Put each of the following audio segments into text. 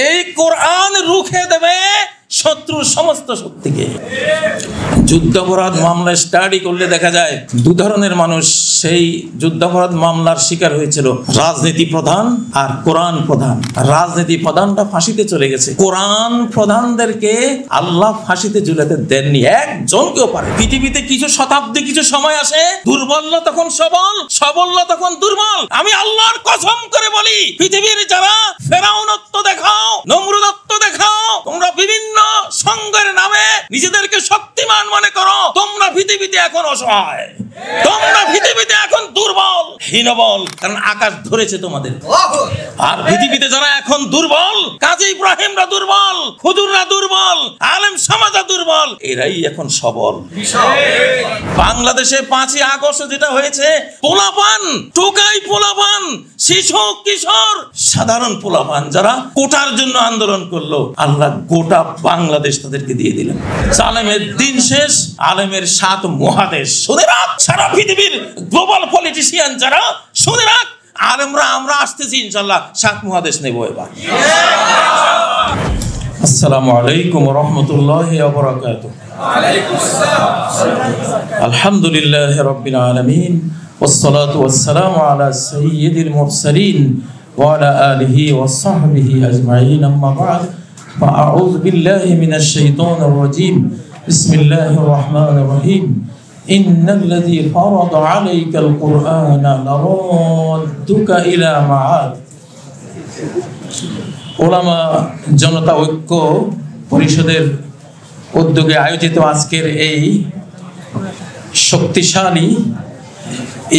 এই কোরআন রুখে দেবে শত্রুর সমস্ত শক্তিকে। যুদ্ধাপরাধ মামলা স্টাডি করলে দেখা যায় দু ধরনের মানুষ সেই যুদ্ধাপরাধ মামলার শিকার হয়েছিল, রাজনীতি প্রধান আর কোরআন প্রধান। রাজনীতি প্রধানটা ফাঁসিতে চলে গেছে, কোরআন প্রধানদেরকে আল্লাহ ফাঁসিতে ঝুলাতে দেননি, একজনকেও পারে। পৃথিবীতে কিছু শতাব্দী কিছু সময় আসে, দুর্বল তখন সবল, সবল তখন দুর্বল। আমি আল্লাহর কসম করে বলি, পৃথিবীর যারা ফেরাউনত্ব দেখাও, নমরুদত্ব দেখাও, তোমরা বিভিন্ন সংঘের নামে নিজেদেরকে শক্তিমান মনে করো, তোমরা পৃথিবীতে এখন অসহায়, তোমরা পৃথিবীতে এখন দুর্বল, হীনবল, কারণ আকাশ ধরেছে তোমাদের। আর পৃথিবীতে যারা এখন দুর্বল, কাজী ইব্রাহিমরা দুর্বল, হুজুররা দুর্বল, আলেম সমাজরা দুর্বল, এরাই এখন সবল। বাংলাদেশে 5ই আগস্ট যেটা হয়েছে, পোলাপান, টোকাই পোলাপান, শিশু কিশোর, সাধারণ পোলাপান যারা কোটার জন্য আন্দোলন করলো, আল্লাহ গোটা বাংলাদেশ তাদেরকে দিয়ে দিলেন। আলেমের দিন শেষ, আলেমের 7 মহাদেশ। শুনে রাখ, সারা পৃথিবীর গ্লোবাল পলিটিশিয়ান যারা, শুনে রাখ, আলেমরা আমরা আসতেছি ইনশাআল্লাহ 7 মহাদেশ নেব এবার। আসসালামু আলাইকুম ওয়া রাহমাতুল্লাহি ওয়া বারাকাতুহু। আলহামদুলিল্লাহি রাব্বিল আলামিন والصلاة والسلام على سيد المرسلين وعلى آله وصحبه أجمعين أما بعد فأعوذ بالله من الشيطان الرجيم بسم الله الرحمن الرحيم إن الذي فرض عليك القرآن لرادك إلى معاد ওলামা জনতা ঐক্য পরিষদের উদ্যোগে আয়োজিত আজকের এই শক্তিশালী,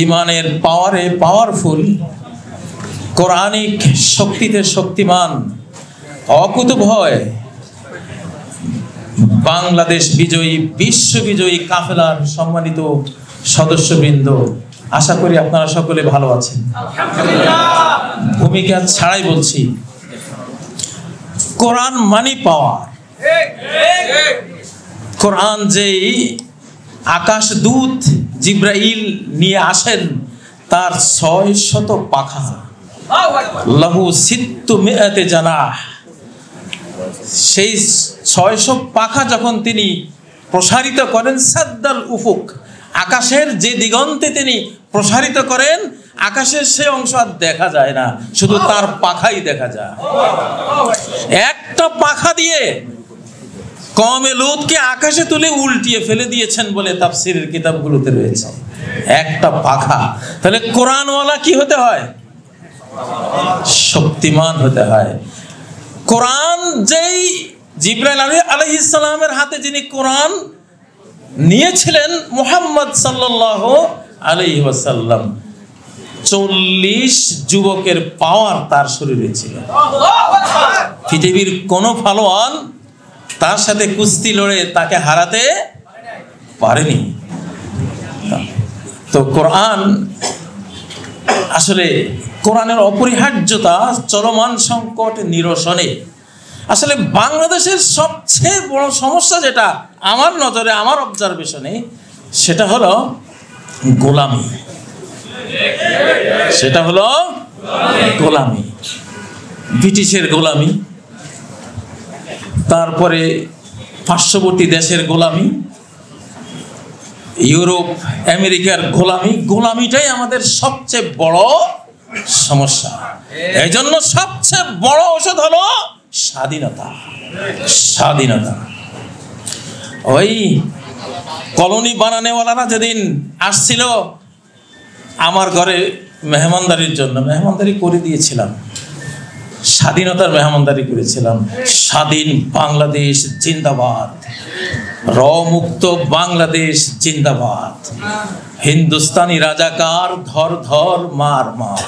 ইমানের পাওয়ারে পাওয়ারফুল, কোরআনিক শক্তিতে শক্তিমান, অকুতভয় বাংলাদেশ বিজয়ী, বিশ্ব বিজয়ী কাফেলার সম্মানিত সদস্যবৃন্দ, আশা করি আপনারা সকলে ভালো আছেন। ভূমিকা ছাড়াই বলছি, কোরআন মানি পাওয়ার। কোরআন যেই আকাশ দূত জিব্রাইল নিয়ে আসেন, তার 600 পাখা, লাহু সিত্তু মিআতে জানাহ, সেই 600 পাখা যখন তিনি প্রসারিত করেন, সাদ্দাল উফুক, আকাশের যে দিগন্তে তিনি প্রসারিত করেন, আকাশের সে অংশ আর দেখা যায় না, শুধু তার পাখাই দেখা যায়। একটা পাখা দিয়ে কওমে লূতকে আকাশে তুলে উল্টিয়ে ফেলে দিয়েছেন বলে তাফসীরের কিতাবগুলোতে রয়েছে। একটা পাখা। তাহলে কোরআনওয়ালা কি হতে হয়? শক্তিমান হতে হয়। কোরআন যেই জিবরাইল আলাইহিস সালামের হাতে যিনি কোরআন নিয়েছিলেন, মুহাম্মদ সাল্লাল্লাহু আলাইহি ওয়াসাল্লাম, 40 যুবকের পাওয়ার তার শরীরে ছিল। পৃথিবীর কোন পালোয়ান তার সাথে কুস্তি লড়ে তাকে হারাতে পারেনি। তো কোরআন আসলে, কোরআনের অপরিহার্যতা চলমান সংকট নিরসনে আসলে বাংলাদেশের সবচেয়ে বড় সমস্যা যেটা আমার নজরে, আমার অবজারভেশনে, সেটা হলো গোলামি। সেটা হলো গোলামি, ব্রিটিশের গোলামি, তারপরে পার্শ্ববর্তী দেশের গোলামি, ইউরোপ আমেরিকার গোলামি। গোলামিটাই আমাদের সবচেয়ে বড় সমস্যা। এই জন্য সবচেয়ে বড় ঔষধ হলো স্বাধীনতা। স্বাধীনতা। ওই কলোনি বানানেওয়ালারা যেদিন আসছিল আমার ঘরে মেহমানদারির জন্য, মেহমানদারি করে দিয়েছিলাম, স্বাধীনতার মেহমানদারি করেছিলাম। স্বাধীন বাংলাদেশ জিন্দাবাদ, রমুক্ত বাংলাদেশ জিন্দাবাদ, হিন্দুস্তানি রাজাকার ধর ধর মার মার।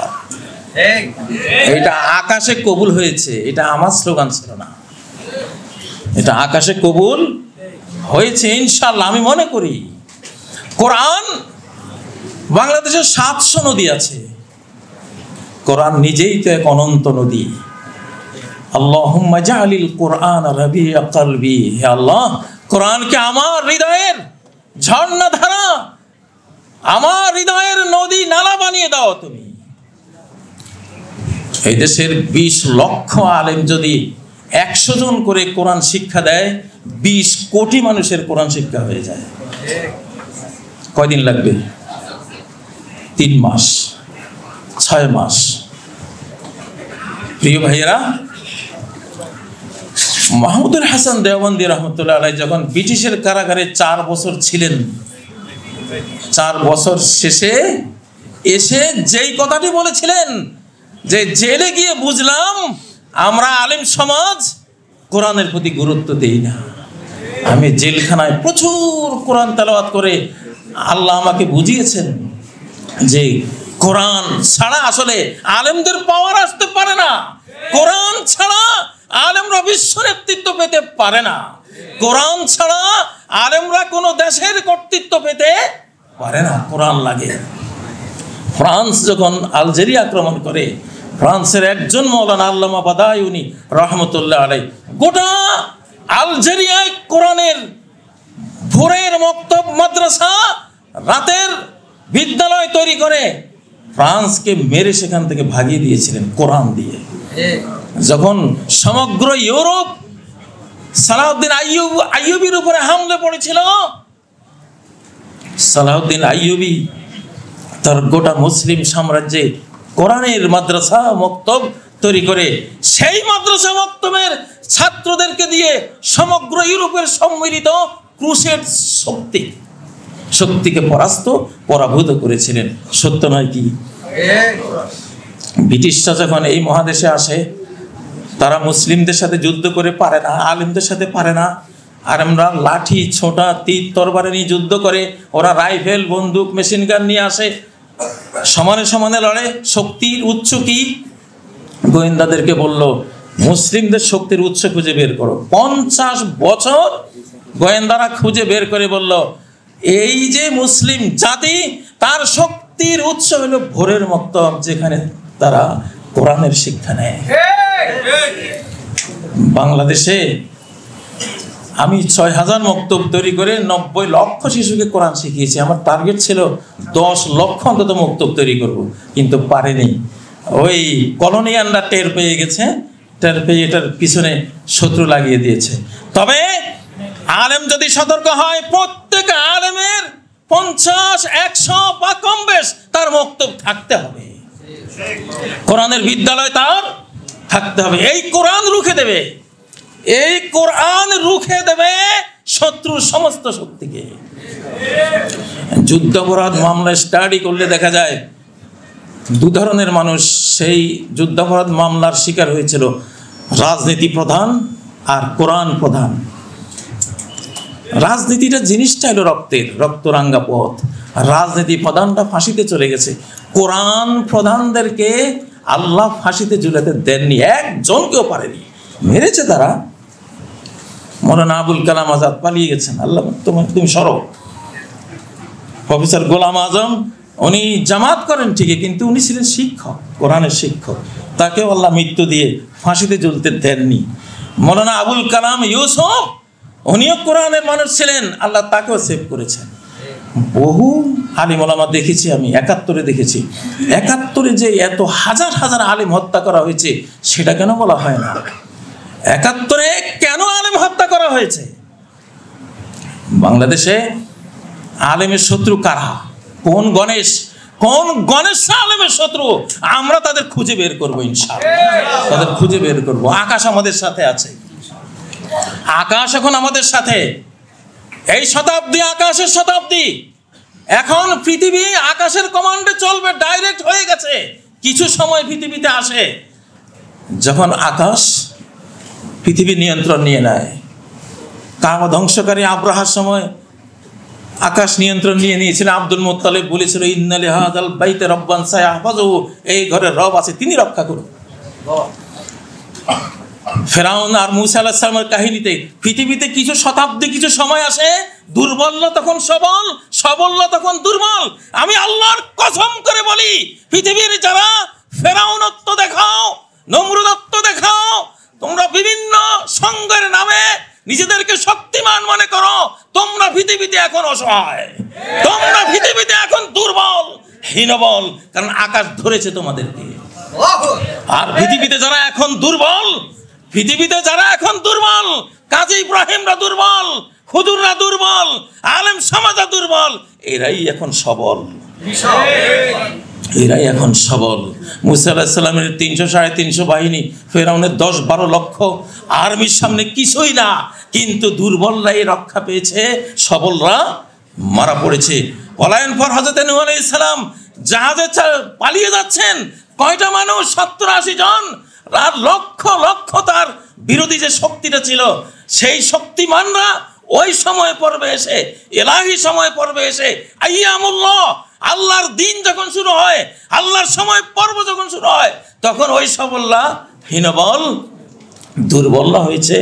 এটা আকাশে কবুল হয়েছে, এটা আমার স্লোগান ছিল না, এটা আকাশে কবুল হয়েছে ইনশাআল্লাহ। আমি মনে করি কোরআন, বাংলাদেশে 700 নদী আছে, কোরআন নিজেই তো এক অনন্ত নদী। আল্লাহুম্মা জাআলিল কোরআন রাবিআ কলবি, হে আল্লাহ, কোরআনকে আমার হৃদয়ের ঝর্ণা ধারা, আমার হৃদয়ের নদী নালা বানিয়ে দাও তুমি। এই দেশের 20 লক্ষ আলেম যদি 100 জন করে কোরআন শিক্ষা দেয়, 20 কোটি মানুষের কোরআন শিক্ষা হয়ে যায়। কয়দিন লাগবে? 3 মাস, 6 মাস। প্রিয় ভাইয়েরা, মাহমুদুল হাসান দেওবন্দি রহমতুল্লাহ আলাইহি যখন ব্রিটিশের কারাগারে 4 বছর ছিলেন, 4 বছর শেষে এসে যেই কথাটি বলেছিলেন যে জেলে গিয়ে বুঝলাম আমরা আলেম সমাজ কোরআনের প্রতি গুরুত্ব দেই না। আমি জেলখানায় প্রচুর কোরআন তেলাওয়াত করে আল্লাহ আমাকে বুঝিয়েছেন যে কোরআন ছাড়া আসলে আলেমদের পাওয়ার আসতে পারে না। কোরআন ছাড়া আলেমরা বিশ্ব নেতৃত্ব পেতে পারে না। কোরআন ছাড়া আলেমরা কোনো দেশের কর্তৃত্ব পেতে পারে না। কোরআন লাগে। ফ্রান্স যখন আলজেরিয়া আক্রমণ করে, ফ্রান্সের একজন মৌলানা আল্লামা বাদায়ুনি রহমতুল্লাহ আলাইহি গোটা আলজেরিয়ায় কোরআনের ভোরের মক্তব, মাদ্রাসা, রাতের বিদ্যালয় তৈরি করে ফ্রান্সকে মেরে সেখান থেকে ভাগিয়ে দিয়েছিলেন কোরআন দিয়ে। যখন সমগ্র ইউরোপ সালাউদ্দিন আইয়ুবীর উপরে হামলে পড়েছিল, সালাউদ্দিন আইয়ুবী তার গোটা মুসলিম সাম্রাজ্যে কোরআনের মাদ্রাসা মক্তব তৈরি করে সেই মাদ্রাসা মক্তবের ছাত্রদেরকে দিয়ে সমগ্র ইউরোপের সম্মিলিত ক্রুসেড শক্তিকে পরাভূত করেছিলেন। সত্য নয় কি? ব্রিটিশরা যখন এই মহাদেশে আসে, তারা মুসলিমদের সাথে যুদ্ধ করে পারে না, আলেমদের সাথে পারে না। আর আমরা লাঠি, ছোটা, তীর, তরবারি নিয়ে যুদ্ধ করে, ওরা রাইফেল, বন্দুক, মেশিন গান নিয়ে আসে, সমানে সমানে লড়ে। শক্তির উৎস কি? গোয়েন্দাদেরকে বলল মুসলিমদের শক্তির উৎস খুঁজে বের করো। 50 বছর গোয়েন্দারা খুঁজে বের করে বলল এই যে মুসলিম জাতি, তার শক্তির উৎস হলো ভোরের মক্তব, যেখানে তারা কোরআনের শিক্ষা নেয়। বাংলাদেশে আমি 6000 মক্তব তৈরি করে 90 লক্ষ শিশুকে কোরআন শিখিয়েছি। আমার টার্গেট ছিল 10 লক্ষ অন্তত মক্তব তৈরি করব, কিন্তু পারিনি। ওই কলোনিয়ানরা টের পেয়ে গেছে, টের পেয়ে এটার পিছনে শত্রু লাগিয়ে দিয়েছে। তবে আলেম যদি সতর্ক হয়, প্রত্যেক আলেমের 50, 100 বা কম বেশ তার মক্তব থাকতে হবে, কোরআনের বিদ্যালয় তার থাকতে হবে। এই কোরআন রুখে দেবে, এই কোরআন রুখে দেবে শত্রুর সমস্ত শক্তিকে। যুদ্ধাপরাধ মামলায় স্টাডি করলে দেখা যায় 2 ধরনের মানুষ সেই যুদ্ধাপরাধ মামলার শিকার হয়েছিল, রাজনীতি প্রধান আর কোরআন প্রধান। রাজনীতিটা জিনিসটা হলো রক্তরাঙ্গা পথ। রাজনীতি প্রধানটা ফাঁসিতে চলে গেছে, কোরআন প্রধানদেরকে আল্লাহ ফাঁসিতে ঝুলাতে দেননি, একজনকেও পারেনি, মেরেছে তারা। মৌলানা আবুল কালাম আজাদ পালিয়ে গেছেন, আল্লাহ তুমি সরো। প্রফেসর গোলাম আজম উনি জামাত করেন ঠিকই, কিন্তু উনি ছিলেন শিক্ষক, কোরআনের শিক্ষক, তাকেও আল্লাহ মৃত্যু দিয়ে ফাঁসিতে ঝুলতে দেননি। মৌলানা আবুল কালাম ইউসুফ উনিও কোরআনের মানুষ ছিলেন, আল্লাহ তাকেও সেভ করেছেন। বহু আলিম ওলামা দেখেছি আমি, 71-এ দেখেছি। 71-এ যে এত হাজার হাজার আলিম হত্যা করা হয়েছে সেটা কেন বলা হয় না? 71-এ কেন আলিম হত্যা করা হয়েছে? বাংলাদেশে আলেমের শত্রু কারা? কোন গণেশ আলেমের শত্রু? আমরা তাদের খুঁজে বের করবো ইনশাআল্লাহ, তাদের খুঁজে বের করবো। আকাশ আমাদের সাথে আছে, আকাশ এখন আমাদের সাথে। এই শতাব্দী আকাশের শতাব্দী। এখন পৃথিবী আকাশের কমান্ডে চলবে, ডাইরেক্ট হয়ে গেছে। কিছু সময় পৃথিবীতে আসে যখন আকাশ পৃথিবী নিয়ন্ত্রণ নিয়ে নেয়। কাবা ধ্বংসকারী আব্রাহার সময় আকাশ নিয়ন্ত্রণ নিয়ে নিয়েছিলেন। আব্দুল মুত্তালিব বলেছিল ইন্না লিহাযাল বাইতি রাব্বান সায়াহফাযুহু, এই ঘরের রব আছে, তিনি রক্ষা করুন। ফেরাউন আর মূসা আলাইহিস সালামের কাহিনীতে পৃথিবীতে কিছু শতাব্দী, কিছু সময় আসে, দুর্বল তখন সবল, সবল তখন দুর্বল। আমি আল্লাহর কসম করে বলি, পৃথিবীর যারা ফেরাউনত্ব দেখাও, নমরুদত্ব দেখাও, তোমরা বিভিন্ন সংঘের নামে নিজেদেরকে শক্তিমান মনে করো, তোমরা পৃথিবীতে এখন অসহায়, তোমরা পৃথিবীতে এখন দুর্বল, হীনবল, কারণ আকাশ ধরেছে তোমাদেরকে। আর পৃথিবীতে যারা এখন দুর্বল, কাজী ইব্রাহিমরা দুর্বল, হুজুররা দুর্বল, আলেম সমাজ দুর্বল, এরাই এখন সবল। মুসা আলাইহিস সালামের 300-350 বাহিনী, ফেরাউনের 10-12 লক্ষ আর্মির সামনে কিছুই না, কিন্তু দুর্বলরাই রক্ষা পেয়েছে, সবলরা মারা পড়েছে। পলায়ন পর হযরত নূহ আলাইহিস সালাম জাহাজে পালিয়ে যাচ্ছেন, কয়টা মানুষ? 70-80 জন। আর লক্ষ লক্ষ তার বিরোধী যে শক্তিটা ছিল, সেই শক্তিমানরা ওই সময় পর্বে এসে, ইলাহি সময় পর্বে এসে, আইয়ামুল্লাহ, আল্লাহর দিন যখন শুরু হয়, আল্লাহর সময় পর্ব যখন শুরু হয়, তখন ওই সবলরা হীনবল, দুর্বলরা হয়েছে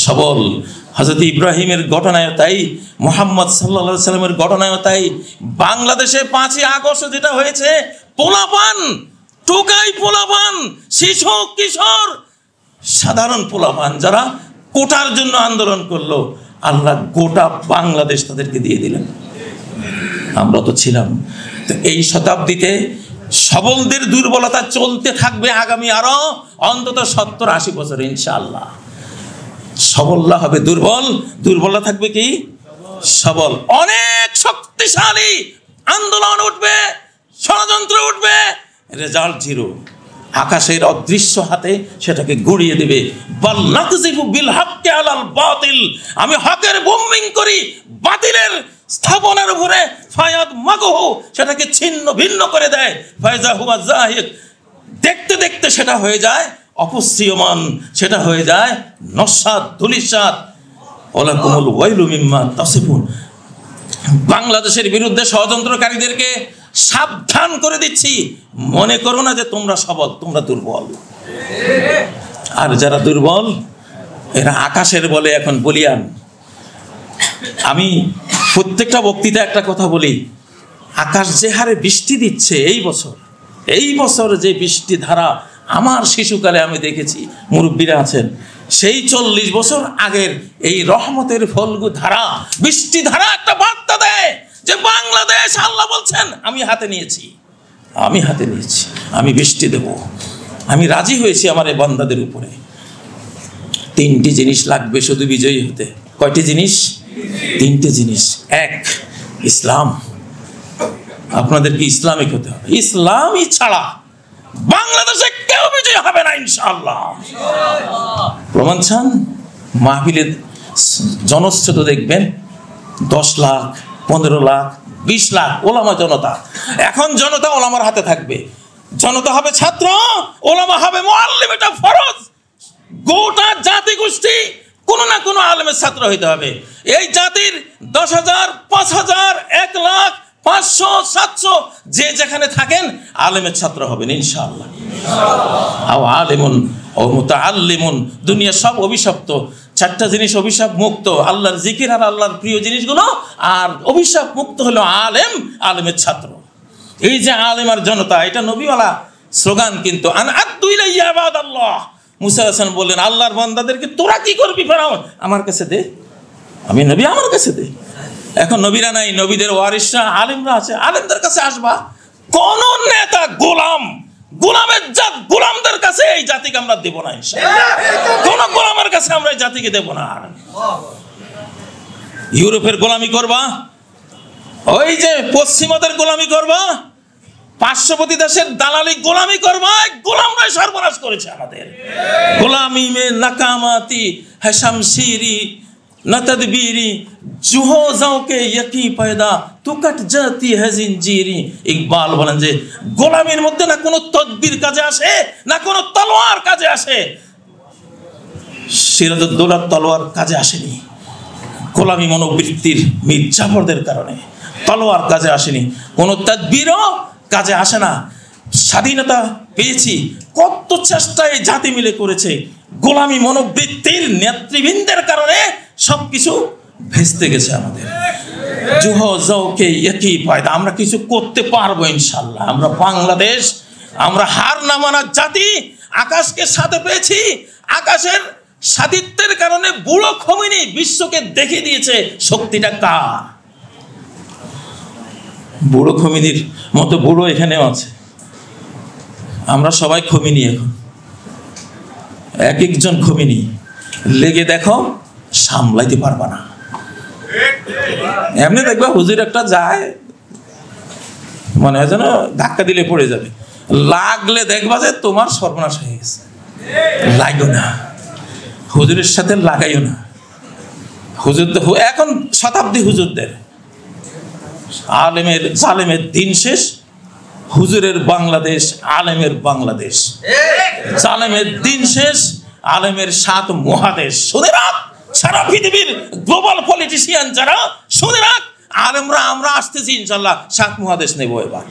সবল। হযরত ইব্রাহিমের ঘটনায় তাই, মুহাম্মদ সাল্লাল্লাহু আলাইহি সাল্লামের ঘটনায় তাই, বাংলাদেশে 5ই আগস্ট যেটা হয়েছে, পোলাপান, টোকাই পোলাপান, শিশু কিশোর, সাধারণ পোলাপান যারা কোটার জন্য আন্দোলন করলো, আল্লাহ গোটা বাংলাদেশ তাদেরকে দিয়ে দিলেন। আমরা তো ছিলাম। তো এই শতাব্দীতে সবলদের দুর্বলতা চলতে থাকবে আগামী আরো অন্তত 70-80 বছর ইনশাআল্লাহ। সবলরা হবে দুর্বল, দুর্বলরা থাকবে কি সবল। অনেক শক্তিশালী আন্দোলন উঠবে, ষড়যন্ত্র উঠবে, রেজাল্ট জিরো। আকাশের অদৃশ্য হাতে সেটাকে গুড়িয়ে দেবে। বাল নাকযিফু বিল হাক্কি আলাল বাতিল, আমি হকের বোম্বিং করি বাতিলের স্থাপনার উপরে, ফায়াদ মাগহু, সেটাকে ছিন্ন ভিন্ন করে দেয়। ফায়জা হুয়া জাহিক, দেখতে দেখতে সেটা হয়ে যায় অপসৃয়মান, সেটা হয়ে যায় নস্বাত, ধূলিসাৎ। ওয়ালাকুমুল ওয়াইলু মিম্মা তাসিফুন। বাংলাদেশের বিরুদ্ধে ষড়যন্ত্রকারীদেরকে সাবধান করে দিচ্ছি, মনে করো না যে তোমরা সবল, তোমরা দুর্বল। আর যারা দুর্বল এরা আকাশের বলে এখন বলিয়ান। আমি প্রত্যেকটা বক্তৃতা একটা কথা বলি, আকাশ যে হারে বৃষ্টি দিচ্ছে এই বছর যে বৃষ্টি ধারা আমার শিশুকালে আমি দেখেছি, মুরব্বীরা আছেন, সেই 40 বছর আগের এই রহমতের ফলগু ধারা, বৃষ্টি ধারা একটা বার্তা দেয় যে বাংলাদেশ, আল্লাহ বলছেন আমি হাতে নিয়েছি, আমি বৃষ্টি দেব। আমি রাজি হয়েছি আমার এই বান্দাদের উপরে। 3টি জিনিস লাগবে শুধু বিজয়ী হতে। কয়টি জিনিস? 3টে জিনিস। 1, ইসলাম। আপনাদেরকে ইসলামিক হতে হবে। ইসলামই ছাড়া বাংলাদেশে কেউ বিজয় হবে না ইনশাআল্লাহ। প্রমাণ চান? মাহফিলের জনস্রোত দেখবেন 10 লাখ, 15 লাখ, 20 লাখ ওলামা জনতা। এখন জনতা ওলামার হাতে থাকবে, জনতা হবে ছাত্র, ওলামা হবে মুআল্লিম। এটা ফরজ। গোটা জাতি গোষ্ঠী কোনো না কোনো আলেমের ছাত্র হইতে হবে। এই জাতির 10,000, 5,000, 1 লাখ, 500, 700 যে যেখানে থাকেন আলেমের ছাত্র হবেন ইনশাআল্লাহ। আলিমুন ও মুতাআল্লিমুন। দুনিয়া সব অভিশপ্ত, 4টা জিনিস অভিশাপ মুক্ত, আল্লাহর জিকির আর আল্লাহর প্রিয় জিনিসগুলো, আর অভিশাপ মুক্ত হলো আলেম, আলেমের ছাত্র। এই যে আলেম আর জনতা, এটা নবীওয়ালা স্লোগান। কিন্তু আন আদু ইলাইয়া ইবাদাল্লাহ, মুসা আলাইহিস সালাম বললেন আল্লাহর বান্দাদেরকে তোরা কি করবি ফেরাউন, আমার কাছে দে, আমি নবী, আমার কাছে দে। এখন নবীরা নাই, নবীদের ওয়ারিসরা আলেমরা আছে, আলেমদের কাছে আসবা। কোন নেতা গোলামের জাত, গোলামদের কাছে এই জাতিকে আমরা দেব না ইনশাআল্লাহ। কোন গোলামের কাছে আমরা এই জাতিকে দেব না। ইউরোপের গোলামি করবা, ওই যে পশ্চিমাদের গোলামি করবা, পার্শ্ববর্তী দেশের দালালি গোলামি করবা, গোলামরাই সর্বনাশ করেছে আমাদের। গোলামি মে নাকামাতি হাশামশিরি নতদবিরি জুহো যাওকে ইয়াকি পয়দা তু কাট জাতি হে জিনজিরি। ইকবাল বলেন যে গোলামির মধ্যে না কোনো তদবির কাজে আসে, না কোনো তলোয়ার কাজে আসে। সিরাজউদ্দৌলার তলোয়ার কাজে আসেনি, গোলামি মনোবৃত্তির মীর জাফরদের কারণে তলোয়ার কাজে আসেনি, কোনো তদবিরও কাজে আসে না। স্বাধীনতা পেয়েছি, কত চেষ্টায় জাতি মিলে করেছে, গোলামি মনোবৃত্তির নেতৃবৃন্দের কারণে সবকিছু ভেস্তে গেছে আমাদের। জুহ যাওকে একই পয়দা, আমরা কিছু করতে পারবো ইনশাআল্লাহ। আমরা বাংলাদেশ, আমরা হার না মানার জাতি। আকাশকে সাথে পেয়েছি, আকাশের সাদিত্যের কারণে বুড়ো খমিনি বিশ্বকে দেখিয়ে দিয়েছে শক্তিটা কার। বুড়ো খমিনির মতো বুড়ো এখানেও আছে। আমরা সবাই খমিনি, এখন এক একজন খমিনি, লেগে দেখো সামলাইতে পারবা না। এমনি দেখবা হুজুর একটা যায়, মনে হয় যেন ধাক্কা দিলে পড়ে যাবে, লাগলে দেখবা যে তোমার সর্বনাশ হয়ে গেছে। লাগো না, হুজুরের সাথে লাগাইও না। হুজুর এখন শতাব্দী হুজুরদের, আলেমের জালেমের দিন শেষ, হুজুরের বাংলাদেশ, আলেমের বাংলাদেশ। জালেমের দিন শেষ, আলেমের 7 মহাদেশ। শুনে রাখ সারা পৃথিবীর গ্লোবাল পলিটিশিয়ান যারা, শুনে রাখ আলেমরা আমরা আসতেছি ইনশাল্লাহ 7 মহাদেশ নেব এবার।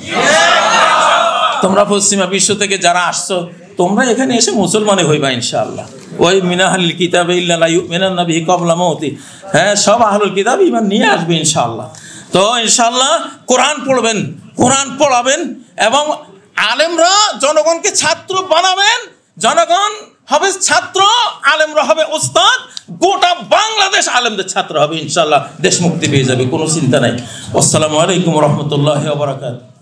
তোমরা পশ্চিমা বিশ্ব থেকে যারা আসছো, তোমরা এখানে এসে মুসলমানে হইবা ইনশাআল্লাহ। ওই মিনাহাল কিতাবে ইল্লা লা ইউমিনান্না বিহি ক্বাবলা মাউতি, হ্যাঁ সব আহলুল কিতাব ঈমান নিয়ে আসবে ইনশাআল্লাহ। তো ইনশাআল্লাহ কোরআন পড়বেন, কোরআন পড়াবেন, এবং আলেমরা জনগণকে ছাত্র বানাবেন। জনগণ হবে ছাত্র, আলেমরা হবে ওস্তাদ। গোটা বাংলাদেশ আলেমদের ছাত্র হবে ইনশাআল্লাহ। দেশ মুক্তি পেয়ে যাবে, কোনো চিন্তা নাই। আসসালামু আলাইকুম ওয়া রাহমাতুল্লাহি ওয়া বারাকাতুহু।